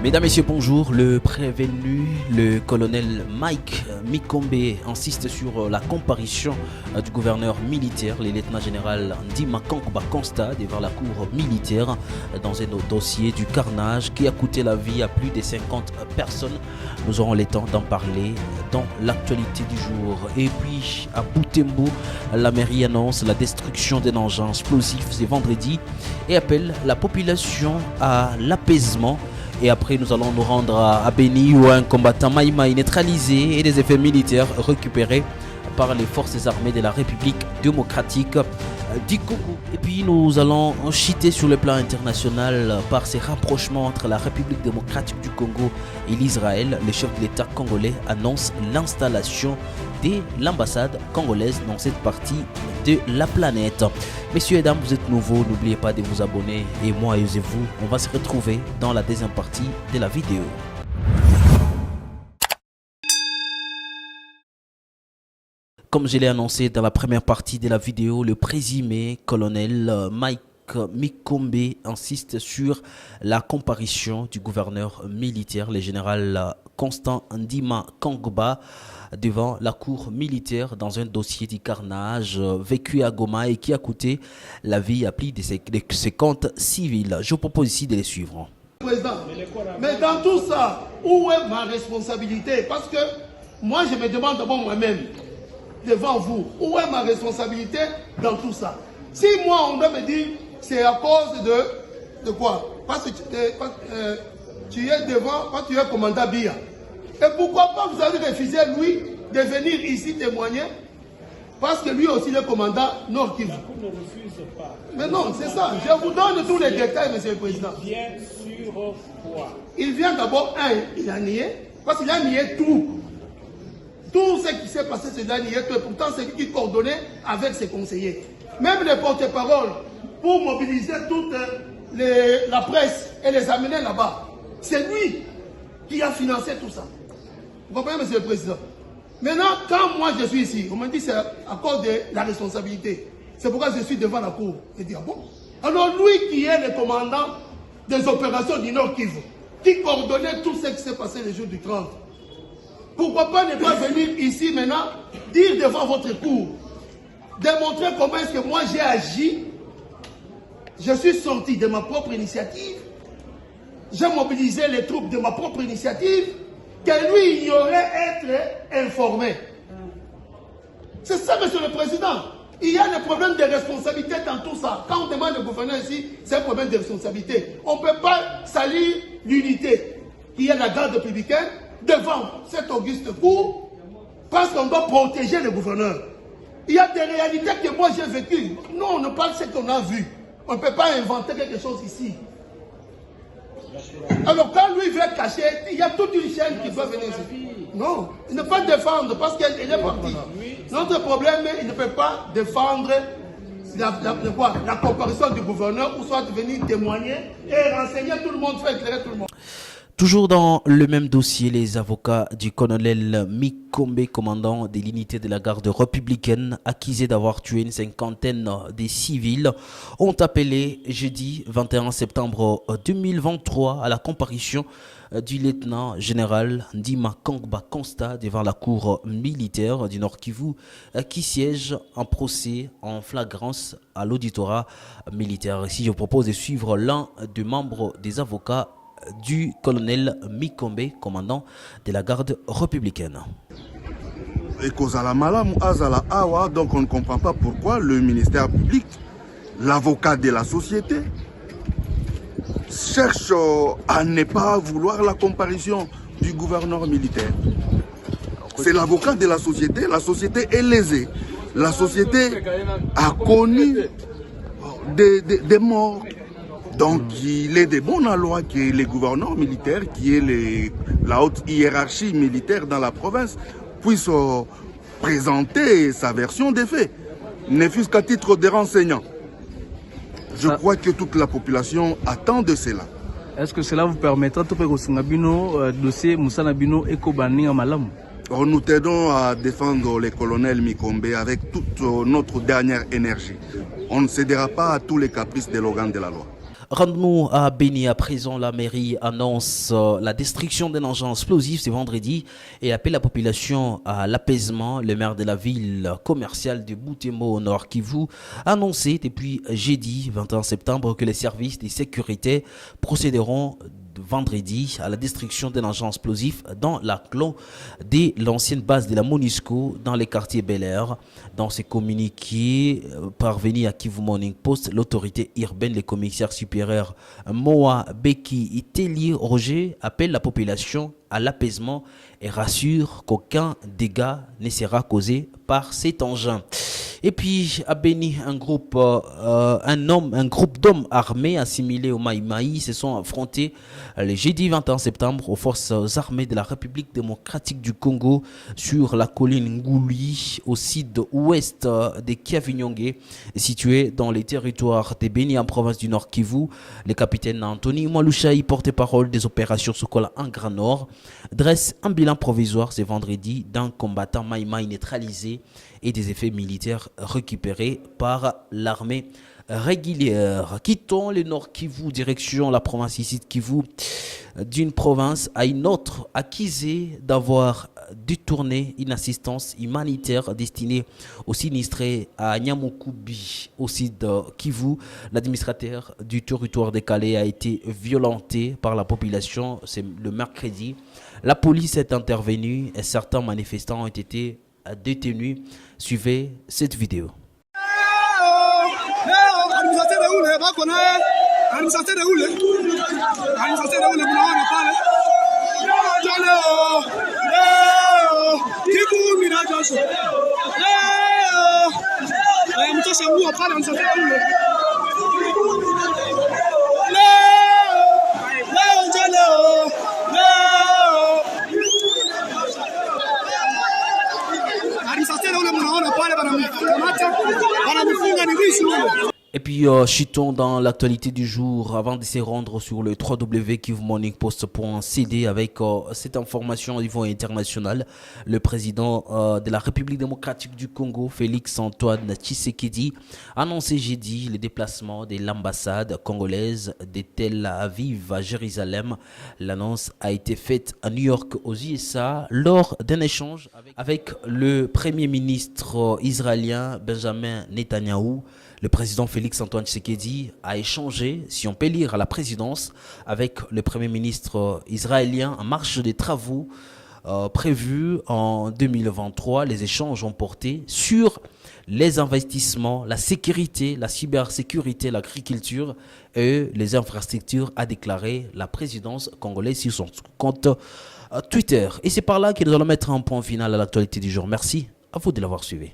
Mesdames, Messieurs, bonjour. Le prévenu, le colonel Mike Mikombe, insiste sur la comparution du gouverneur militaire, le lieutenant-général Ndima Kankba constate devant la cour militaire dans un dossier du carnage qui a coûté la vie à plus de 50 personnes. Nous aurons le temps d'en parler dans l'actualité du jour. Et puis, à Butembo, la mairie annonce la destruction d'un engin explosif ce vendredi et appelle la population à l'apaisement. Et après, nous allons nous rendre à Beni où un combattant maïmaï neutralisé et des effets militaires récupérés par les forces armées de la République démocratique du Congo. Et puis, nous allons chuter sur le plan international par ces rapprochements entre la République démocratique du Congo et l'Israël. Le chef de l'État congolais annonce l'installation de l'ambassade congolaise dans cette partie de la planète. Messieurs et dames, vous êtes nouveaux, n'oubliez pas de vous abonner. Et moi et vous, on va se retrouver dans la deuxième partie de la vidéo. Comme je l'ai annoncé dans la première partie de la vidéo, le présumé colonel Mike Mikombe insiste sur la comparution du gouverneur militaire, le général Constant Ndima Kankba, devant la cour militaire dans un dossier du carnage vécu à Goma et qui a coûté la vie à plus de 50 civils. Je vous propose ici de les suivre. Président, mais dans tout ça, où est ma responsabilité? Parce que moi, je me demande d'abord moi-même, devant vous, où est ma responsabilité dans tout ça? Si moi, on doit me dire, c'est à cause de quoi? Parce que tu es devant, quand tu es commandant BIA. Et pourquoi pas vous avez refusé, lui, de venir ici témoigner? Parce que lui aussi, le commandant Nord Kivu. Ne refuse pas. Mais non, c'est ça. Je vous donne tous les détails, Monsieur le Président. Il vient sur quoi? Il vient d'abord, il a nié, parce qu'il a nié tout. Tout ce qui s'est passé, c'est là, nié tout. Et pourtant, c'est lui qui coordonnait avec ses conseillers. Même les porte-paroles, pour mobiliser toute la presse et les amener là-bas. C'est lui qui a financé tout ça. Vous comprenez, Monsieur le Président? Maintenant, quand moi je suis ici, on me dit c'est à cause de la responsabilité. C'est pourquoi je suis devant la cour. Je dis, ah bon? Alors lui qui est le commandant des opérations du Nord Kivu, qui coordonnait tout ce qui s'est passé le jour du 30, pourquoi pas ne pas venir ici maintenant, dire devant votre cour, démontrer comment est-ce que moi j'ai agi? Je suis sorti de ma propre initiative, j'ai mobilisé les troupes de ma propre initiative, que lui ignorait être informé. C'est ça, Monsieur le Président. Il y a des problèmes de responsabilité dans tout ça. Quand on demande au gouverneur ici, c'est un problème de responsabilité. On ne peut pas salir l'unité qui est la garde républicaine devant cette auguste cour parce qu'on doit protéger le gouverneur. Il y a des réalités que moi j'ai vécues. Nous, on ne parle de ce qu'on a vu. On ne peut pas inventer quelque chose ici. Alors quand lui veut cacher, il y a toute une chaîne qui doit venir ici. Non, il ne peut pas défendre parce qu'elle est partie. Notre problème, il ne peut pas défendre la comparaison du gouverneur ou soit venir témoigner et renseigner tout le monde, faire éclairer tout le monde. Toujours dans le même dossier, les avocats du colonel Mikombe, commandant de l'unité de la garde républicaine, accusé d'avoir tué une cinquantaine de civils, ont appelé jeudi 21 septembre 2023 à la comparution du lieutenant-général Ndima Kankba constat devant la cour militaire du Nord Kivu qui siège en procès en flagrance à l'auditorat militaire. Ici, je vous propose de suivre l'un des membres des avocats du colonel Mikombe, commandant de la garde républicaine. Donc on ne comprend pas pourquoi le ministère public, l'avocat de la société, cherche à ne pas vouloir la comparution du gouverneur militaire. C'est l'avocat de la société est lésée. La société a connu des morts. Donc il est de bonne loi que les gouverneurs militaires, qui est la haute hiérarchie militaire dans la province, puissent présenter sa version des faits, ne fût-ce qu'à titre de renseignement. Je crois que toute la population attend de cela. Est-ce que cela vous permettra de dossier Moussa Nabino et Kobani à Malam? Nous t'aidons à défendre le colonel Mikombe avec toute notre dernière énergie. On ne cédera pas à tous les caprices de l'organe de la loi. Rendons-nous à Béni à présent. La mairie annonce la destruction d'un engin explosif ce vendredi et appelle la population à l'apaisement. Le maire de la ville commerciale de Butembo au Nord Kivu a annoncé depuis jeudi 21 septembre que les services de sécurité procéderont vendredi à la destruction d'un engin explosif dans la clos de l'ancienne base de la MONUSCO dans les quartiers Bel Air. Dans ce communiqué parvenu à Kivu Morning Post, l'autorité urbaine, le commissaire supérieur Moa Beki Iteli Roger appelle la population à l'apaisement et rassure qu'aucun dégât ne sera causé par cet engin. Et puis à Béni, un groupe d'hommes armés assimilés au Maï Maï se sont affrontés le jeudi 21 septembre aux forces armées de la République démocratique du Congo sur la colline Ngouli au sud-ouest de Kiavinyonge, situé dans les territoires de Béni en province du Nord Kivu. Le capitaine Anthony Mwalushaï, porte-parole des opérations Sokola en Grand Nord, dresse un bilan provisoire ce vendredi d'un combattant Maï Maï neutralisé et des effets militaires récupérés par l'armée régulière. Quittons le Nord Kivu, direction la province ici de Kivu, d'une province à une autre, accusée d'avoir détourné une assistance humanitaire destinée aux sinistrés à Nyamukubi, au sud de Kivu. L'administrateur du territoire de Calais a été violenté par la population. C'est le mercredi. La police est intervenue et certains manifestants ont été détenus. Suivez cette vidéo. Et puis, chutons dans l'actualité du jour avant de se rendre sur le www.kivumorningpost.cd avec cette information au niveau international. Le président de la République démocratique du Congo, Félix Antoine Tshisekedi, a annoncé jeudi le déplacement de l'ambassade congolaise de Tel Aviv à Jérusalem. L'annonce a été faite à New York aux USA lors d'un échange avec le premier ministre israélien Benjamin Netanyahou. Le président Félix Antoine Tshisekedi a échangé, si on peut lire à la présidence, avec le premier ministre israélien en marge des travaux prévus en 2023. Les échanges ont porté sur les investissements, la sécurité, la cybersécurité, l'agriculture et les infrastructures, a déclaré la présidence congolaise sur son compte Twitter. Et c'est par là que nous allons mettre un point final à l'actualité du jour. Merci à vous de l'avoir suivi.